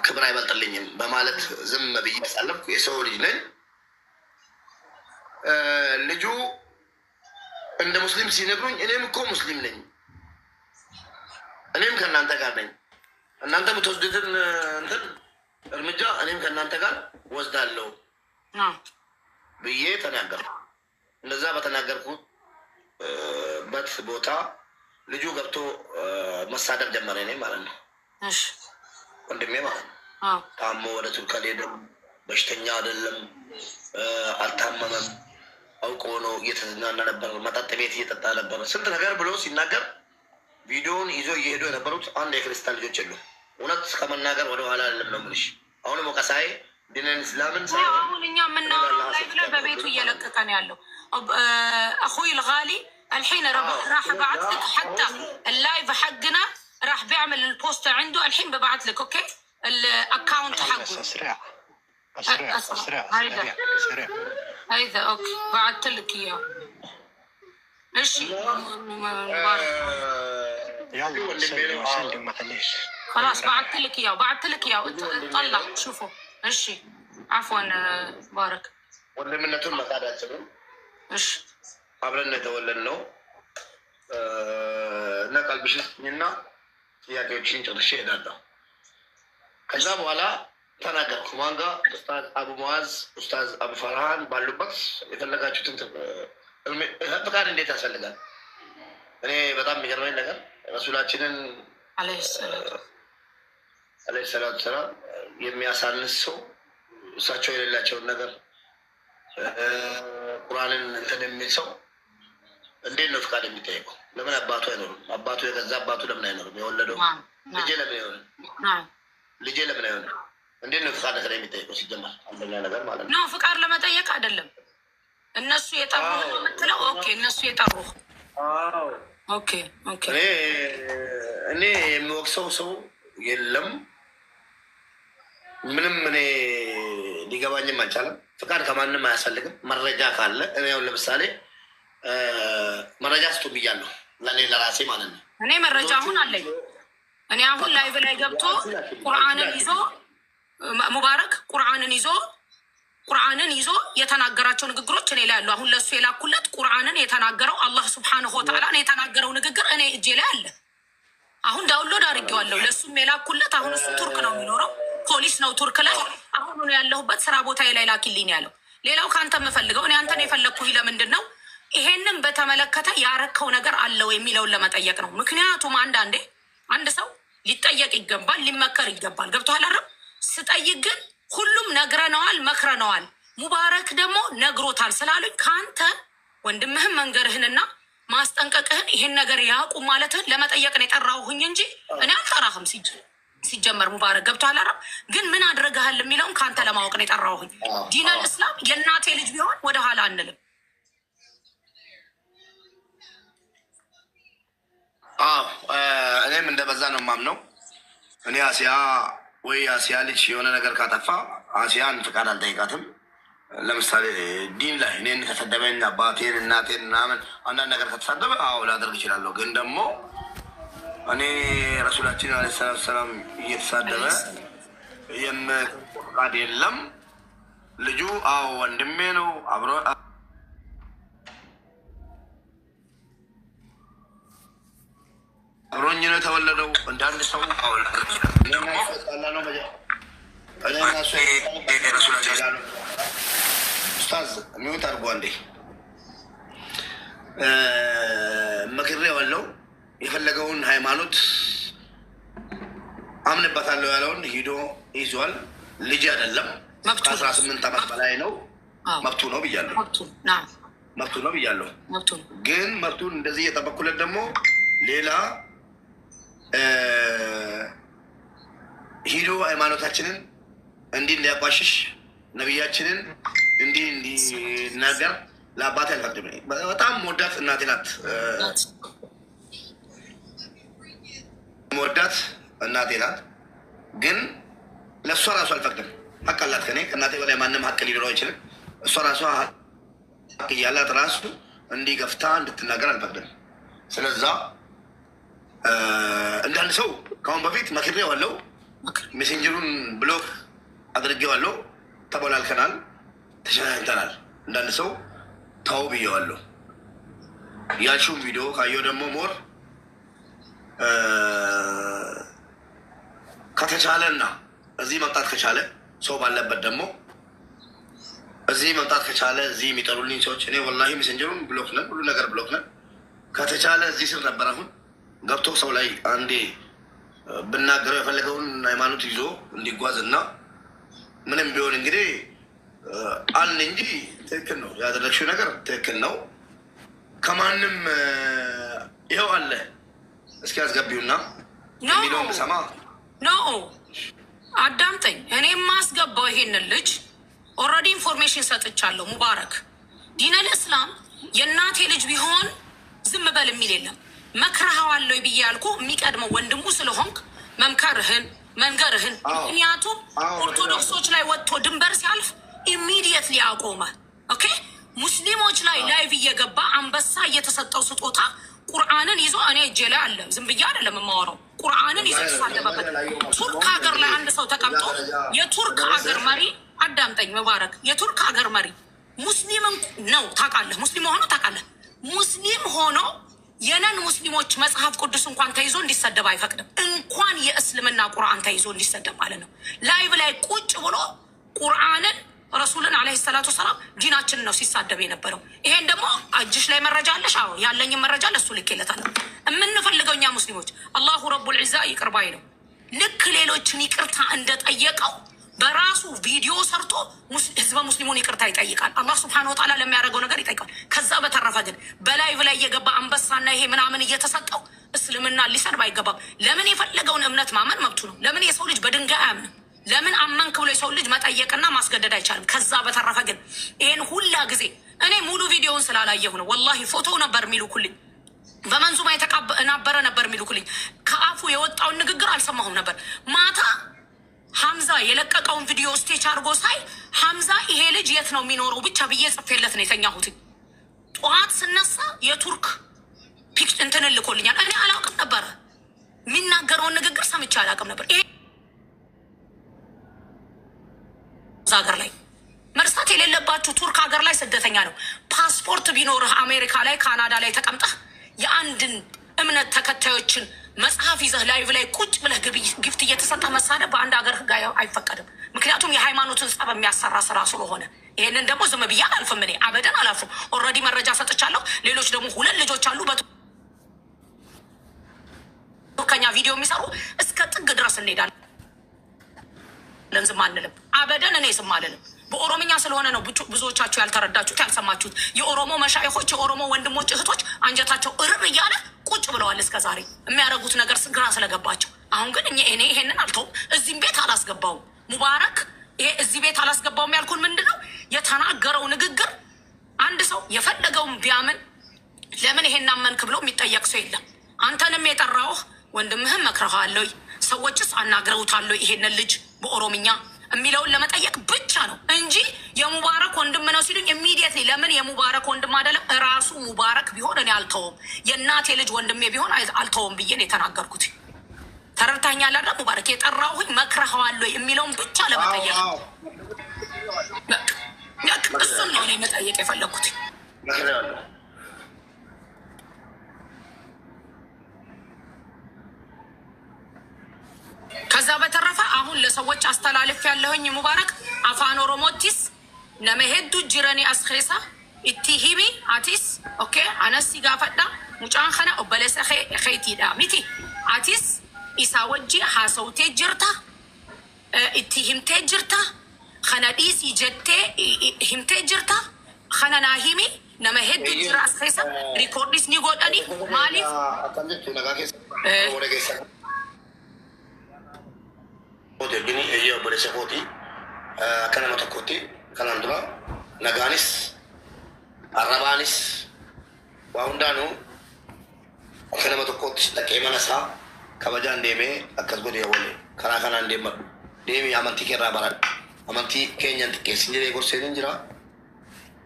ክብር አይበልጥልኝም በማለት ዝም ብዬ ያሳለፍኩ የሰው ልጅ ነኝ። ልጁ እንደ ሙስሊም ሲነግሩኝ እኔም እኮ ሙስሊም ነኝ፣ እኔም ከእናንተ ጋር ነኝ፣ እናንተ የምትወስዱትን እንትን እርምጃ እኔም ከእናንተ ጋር ወስዳለሁ ብዬ ተናገርኩ። እንደዛ በተናገርኩበት ቦታ ልጁ ገብቶ መሳደብ ጀመረ። እኔ ማለት ነው ወንድሜ ማለት ነው። ታሞ ወደ ቱርክ አልሄደም፣ በሽተኛ አይደለም፣ አልታመመም፣ አውቆ ነው እየተዝናና ነበር፣ መጠጥ ቤት እየጠጣ ነበር፣ ስንት ነገር ብሎ ሲናገር ቪዲዮውን ይዞ እየሄዱ የነበሩት አንድ የክርስቲያን ልጆች የሉ። እውነት ከመናገር ወደኋላ አይደለም ነው የምልሽ። አሁንም ወቀሳዬ ዲንን እስላምን አሁን እኛ የምናወራው ላይ ብለን በቤቱ እየለቀቀ ነው ያለው። اخوي الغالي الحين راح ابعث لك حتى اللايف حقنا راح بيعمل البوست عنده الحين ببعث لك اوكي الاكونت حقه اسرع هيدا اوكي بعثت لك اياه. ماشي يلا سلم معليش خلاص بعثت لك اياه طلع شوفوا. ماشي عفوا بارك ወንድምነቱን መካዳችንም እሺ አብረን የተወለድ ነው እና ቀልብሽኝና ጥያቄዎችን ጨርሼ እሄዳለሁ። ከዛ በኋላ ተናገርኩ። ማንጋ ኡስታዝ አቡ ሙአዝ፣ ኡስታዝ አቡ ፈርሃን ባሉበት የፈለጋችሁትን ፍቃድ እንዴት ያስፈልጋል? እኔ በጣም የሚገርመኝ ነገር ረሱላችንን አለይሂ ሰላቱ ሰላም የሚያሳንስ ሰው እሳቸው የሌላቸውን ነገር ቁርአንን እንትን የሚል ሰው እንዴት ነው ፍቃድ የሚጠይቀው? ለምን አባቱ አይኖርም? አባቱ የገዛ አባቱ ለምን አይኖርም? የወለደው ልጄ ለምን አይሆንም? ልጄ ለምን አይሆንም? እንዴት ነው ፍቃድ ስለ የሚጠይቀው? ሲጀመር አንደኛ ነገር ማለት ነው ፍቃድ ለመጠየቅ አይደለም። እነሱ የጠሩህ ነው የምትለው? ኦኬ እነሱ የጠሩህ ኦኬ። እኔ የሚወቅሰው ሰው የለም። ምንም እኔ ሊገባኝም አልቻለም። ፍቃድ ከማንም አያስፈልግም። መረጃ ካለ እኔ አሁን ለምሳሌ መረጃ ስጡ ብያለሁ፣ ለእኔ ለራሴ ማለት ነው። እኔ መረጃ አሁን አለኝ። እኔ አሁን ላይቭ ላይ ገብቶ ቁርአንን ይዞ ሙባረክ ቁርአንን ይዞ የተናገራቸው ንግግሮች እኔ ላይ አሉ። አሁን ለእሱ የላኩለት ቁርአንን የተናገረው አላህ ሱብሓነሁ ወተዓላ የተናገረው ንግግር እኔ እጄ ላይ አለ። አሁን ዳውንሎድ አድርጌዋለሁ። ለእሱም የላኩለት አሁን እሱ ቱርክ ነው የሚኖረው፣ ፖሊስ ነው ቱርክ ላይ። አሁን ነው ያለሁበት ስራ ቦታ ላይ ላኪልኝ ያለው። ሌላው ከአንተ የምፈልገው እኔ አንተን የፈለግኩኝ ለምንድን ነው ይሄንን በተመለከተ ያረከው ነገር አለው የሚለውን ለመጠየቅ ነው። ምክንያቱም አንዳንዴ አንድ ሰው ሊጠየቅ ይገባል፣ ሊመከር ይገባል። ገብቶሃል አይደል? ስጠይቅ ግን ሁሉም ነግረነዋል፣ መክረነዋል፣ ሙባረክ ደግሞ ነግሮታል ስላሉኝ ከአንተ ወንድምህን መንገርህንና ማስጠንቀቅህን ይሄን ነገር ያቁም ማለትህን ለመጠየቅ ነው የጠራሁኝ እንጂ እኔ አልጠራህም። ሲጀመር ሙባረክ ገብቶሃል አይደል? ግን ምን አድርገሃል የሚለውን ከአንተ ለማወቅ ነው የጠራሁኝ። ዲነል እስላም የእናቴ ልጅ ቢሆን ወደኋላ አንልም። እኔም እንደበዛ ነው የማምነው። እኔ አሲያ ልጅ የሆነ ነገር ካጠፋ አሲያን ፍቃድ አልጠይቃትም። ለምሳሌ ዲን ላይ እኔን ከተሰደበኝ አባቴን እናቴን ምናምን አንዳንድ ነገር ከተሳደበ ላደርግ ይችላለሁ። ግን ደግሞ እኔ ረሱላችን ዓለይሂ ሰላቱ ወሰላም እየተሳደበ ፍቃድ የለም። ልጁ ወንድሜ ነው አብሮኝ ነው የተወለደው። እንዳንድ ሰው ኡስታዝ ሚውት አድርጎ አንዴ መክሬዋለሁ። የፈለገውን ሃይማኖት አምንበታለሁ ያለውን ሂዶ ይዟል። ልጅ አይደለም፣ 18 ዓመት በላይ ነው። መብቱ ነው ብያለሁ። ግን መብቱን እንደዚህ እየጠበኩለት ደግሞ ሌላ ሂዶ ሃይማኖታችንን እንዲህ እንዲያቋሽሽ ነቢያችንን እንዲህ እንዲናገር ለአባቴ አልፈቅድም። በጣም መወዳት እናቴ ናት፣ መወዳት እናቴ ናት። ግን ለእሷ ራሱ አልፈቅድም። ሀቅ አላት ከኔ ከእናቴ በላይ ማንም ሀቅ ሊኖረው አይችልም። እሷ ራሷ ሀቅ እያላት ራሱ እንዲህ ገፍታ እንድትናገር አልፈቅድም። ስለዛ እንዳንድ ሰው ከአሁን በፊት መክሬዋለሁ። ሜሴንጀሩን ብሎክ አድርጌዋለሁ። ተበላልከናል፣ ተሸናኝተናል። አንዳንድ ሰው ተው ብዬዋለሁ። ያልሽውን ቪዲዮ ካየው ደግሞ ሞር ከተቻለና እዚህ መምጣት ከቻለ ሰው ባለበት ደግሞ እዚህ መምጣት ከቻለ እዚህ የሚጠሩልኝ ሰዎች እኔ ወላሂ ሜሴንጀሩን ብሎክ ነን፣ ሁሉ ነገር ብሎክ ነን። ከተቻለ እዚህ ስር ነበር። አሁን ገብቶ ሰው ላይ አንዴ ብናገረው የፈለገውን ሃይማኖት ይዞ እንዲጓዝ እና ምንም ቢሆን እንግዲህ አለ እንጂ ትክክል ነው ያደረግሽው ነገር ትክክል ነው። ከማንም ይኸው አለ እስኪ አስገቢውና የሚለውን ሰማ ነው። አዳምጠኝ። እኔ ማስገባው ይሄንን ልጅ ኦልሬዲ ኢንፎርሜሽን ሰጥቻለሁ። ሙባረክ ዲነል እስላም የእናቴ ልጅ ቢሆን ዝም በል የሚል የለም። መክረሃዋለሁ ብዬ ያልኩ የሚቀድመው ወንድሙ ስለሆንክ መምከርህን መንገርህን። ምክንያቱም ኦርቶዶክሶች ላይ ወጥቶ ድንበር ሲያልፍ ኢሚዲየትሊ አቆመ። ኦኬ ሙስሊሞች ላይ ላይቭ እየገባ አንበሳ እየተሰጠው ስጦታ ቁርአንን ይዞ እኔ እጄ ላይ አለ። ዝም ብዬ አይደለም የማወራው። ቁርአንን ይዞ ተሳለበበት። ቱርክ ሀገር ላይ አንድ ሰው ተቀምጦ የቱርክ ሀገር መሪ አዳምጠኝ መባረክ፣ የቱርክ ሀገር መሪ ሙስሊም ነው ታውቃለህ። ሙስሊም ሆኖ ታውቃለህ። ሙስሊም ሆኖ የነን ሙስሊሞች መጽሐፍ ቅዱስ እንኳን ተይዞ እንዲሰደብ አይፈቅድም። እንኳን የእስልምና ቁርአን ተይዞ እንዲሰደብ ማለት ነው። ላይቭ ላይ ቁጭ ብሎ ቁርአንን ረሱልን አለይሂ ሰላቱ ሰላም ዲናችንን ነው ሲሳደብ የነበረው። ይሄን ደግሞ እጅሽ ላይ መረጃ አለሽ? አዎ ያለኝን መረጃ ለሱ ልኬለታለሁ። የምንፈልገው እኛ ሙስሊሞች አላሁ ረቡል ዒዛ ይቅር ባይ ነው። ልክ ሌሎችን ይቅርታ እንደጠየቀው በራሱ ቪዲዮ ሰርቶ ህዝበ ሙስሊሙን ይቅርታ ይጠይቃል። አላህ ስብሐነሁ ወተዓላ ለሚያደርገው ነገር ይጠይቃል። ከዛ በተረፈ ግን በላይቭ ላይ እየገባ አንበሳና ይሄ ምናምን እየተሰጠው እስልምና ሊሰድብ አይገባም። ለምን የፈለገውን እምነት ማመን መብቱ ነው። ለምን የሰው ልጅ በድንጋይ አያምንም? ለምን አመንክ ብሎ የሰው ልጅ መጠየቅና ማስገደድ አይቻልም? ከዛ በተረፈ ግን ይሄን ሁላ ጊዜ እኔ ሙሉ ቪዲዮውን ስላላየሁ ነው። ወላሂ ፎቶ ነበር የሚልኩልኝ፣ በመንዙማ የተቀናበረ ነበር የሚልኩልኝ። ከአፉ የወጣውን ንግግር አልሰማሁም ነበር። ማታ ሐምዛ የለቀቀውን ቪዲዮ ስቴች አድርጎ ሳይ ሐምዛ ይሄ ልጅ የት ነው የሚኖረው ብቻ ብዬ ጽፌለት ነው የተኛሁት። ጠዋት ስነሳ የቱርክ ፒክ እንትን ልኮልኛል። እኔ አላውቅም ነበረ፣ የሚናገረውን ንግግር ሰምቼ አላውቅም ነበር። ይሄ ሀገር ላይ መርሳት የሌለባችሁ ቱርክ ሀገር ላይ ስደተኛ ነው። ፓስፖርት ቢኖርህ አሜሪካ ላይ ካናዳ ላይ ተቀምጠህ የአንድን እምነት ተከታዮችን መጽሐፍ ይዘህ ላይቭ ላይ ቁጭ ብለህ ግፍት እየተሰጠ መሳደብ በአንድ ሀገር ህግ አይፈቀድም። ምክንያቱም የሃይማኖትን ጸብ የሚያሰራ ስራ ስለሆነ ይህንን ደግሞ ዝም ብዬ አላልፍም። እኔ አበደን አላልፍም። ኦልሬዲ መረጃ ሰጥቻለሁ። ሌሎች ደግሞ 2 ልጆች አሉ በቱርከኛ ቪዲዮ የሚሰሩ እስከ ጥግ ድረስ እንሄዳለን። ዝም አንልም። አበደን እኔ ዝም አልልም። በኦሮምኛ ስለሆነ ነው ብዙዎቻችሁ ያልተረዳችሁት ያልሰማችሁት። የኦሮሞ መሻይኮች የኦሮሞ ወንድሞች እህቶች አንጀታቸው እርር እያለ ቁጭ ብለዋል። እስከ ዛሬ የሚያደርጉት ነገር ግራ ስለገባቸው፣ አሁን ግን እኔ ይሄንን አልተውም። እዚህም ቤት አላስገባውም። ሙባረክ ይሄ እዚህ ቤት አላስገባውም ያልኩን ምንድን ነው የተናገረው ንግግር። አንድ ሰው የፈለገውን ቢያምን ለምን ይሄን አመንክ ብሎ የሚጠየቅ ሰው የለም። አንተንም የጠራውህ ወንድምህም መክረሃለሁ፣ ሰዎችስ አናግረውታለሁ ይሄንን ልጅ በኦሮምኛ የሚለውን ለመጠየቅ ብቻ ነው እንጂ የሙባረክ ወንድም ነው ሲሉኝ ኢሚዲየትሊ ለምን የሙባረክ ወንድም አይደለም እራሱ ሙባረክ ቢሆን እኔ አልተውም፣ የእናቴ ልጅ ወንድሜ ቢሆን አልተውም ብዬ ነው የተናገርኩት። ተረድታኛል አይደል? ሙባረክ የጠራሁኝ መክረሃዋለሁ የሚለውን ብቻ ለመጠየቅ እሱን ነው እኔ መጠየቅ የፈለግኩት። ከዛ በተረፈ አሁን ለሰዎች አስተላልፍ ያለሁኝ ሙባረክ አፋን ኦሮሞቲስ ነመሄዱ ጅረኒ አስኼሳ ኢቲሂቢ አቲስ ኦኬ አነሲ ጋፈዳ ሙጫን ከነ ኦበለሰ ኸይቲዳ ሚቲ አቲስ ኢሳ ወጂ ሀሰውቴ ጅርታ እቲ ሂምቴ ጅርታ ከነ ዲሲ ጀቴ ሂምቴ ጅርታ ከነ ናሂሚ ነመሄዱ ጅራ አስኼሳ ሪኮርዲስ ኒጎደኒ ማሊፍ Gini iya boleh sekoti karena mata koti kanan dua naganis arabanis waundanu karena mata koti tak emana sa kabajan deme akas godi awale karena kanan demi amanti kera barat amanti Kenya tike sendiri kursi ninjira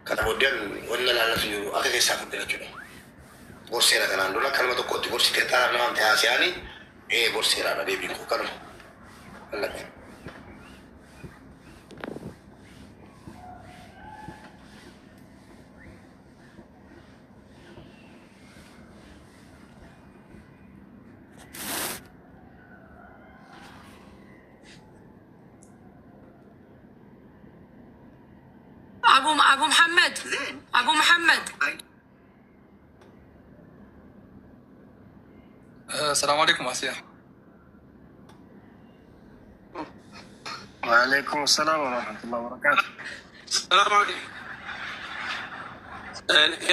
karena kemudian wala lala sendiri akan kisah kita juga kursi kanan dua karena mata koti kursi kita nama teh asiani ايه بورسيرا انا بيبي كوكر ولا ابو محمد ابو محمد السلام عليكم آسيا. وعليكم السلام ورحمة الله وبركاته. السلام عليكم.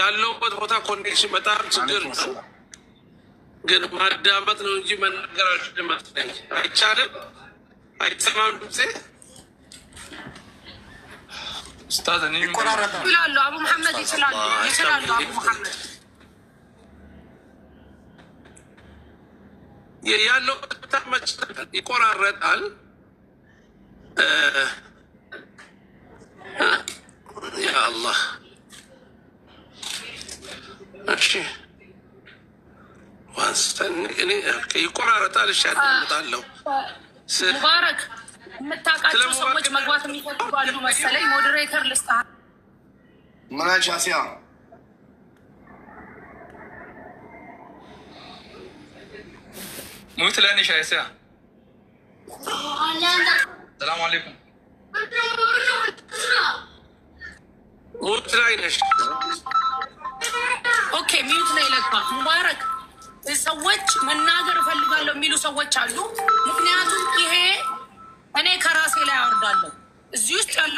ያለሁበት ቦታ ኮኔክሽን በጣም ችግር ነው፣ ግን ማዳመጥ ነው እንጂ መናገር አልችልም። አይቻልም፣ አይሰማም ድምጼ። ኡስታዝ እኔ ይላሉ አቡ መሐመድ ይችላሉ አቡ መሐመድ ያለው ተመች ይቆራረጣል። ያ አላህ እሺ እኔ ይቆራረጣል። እሺ አዳምጣለሁ። ሙባረክ የምታውቃቸው ሰዎች መግባት የሚፈልጉ አሉ መሰለኝ። ሞዴሬተር ልስጣ ምናች አሲያ موت لاني شايسة. السلام عليكم. موت لاينش. اوكي ميوت ليلك مبارك. ሰዎች መናገር እፈልጋለሁ የሚሉ ሰዎች አሉ። ምክንያቱም ይሄ እኔ ከራሴ ላይ አወርዳለሁ። እዚህ ውስጥ ያለ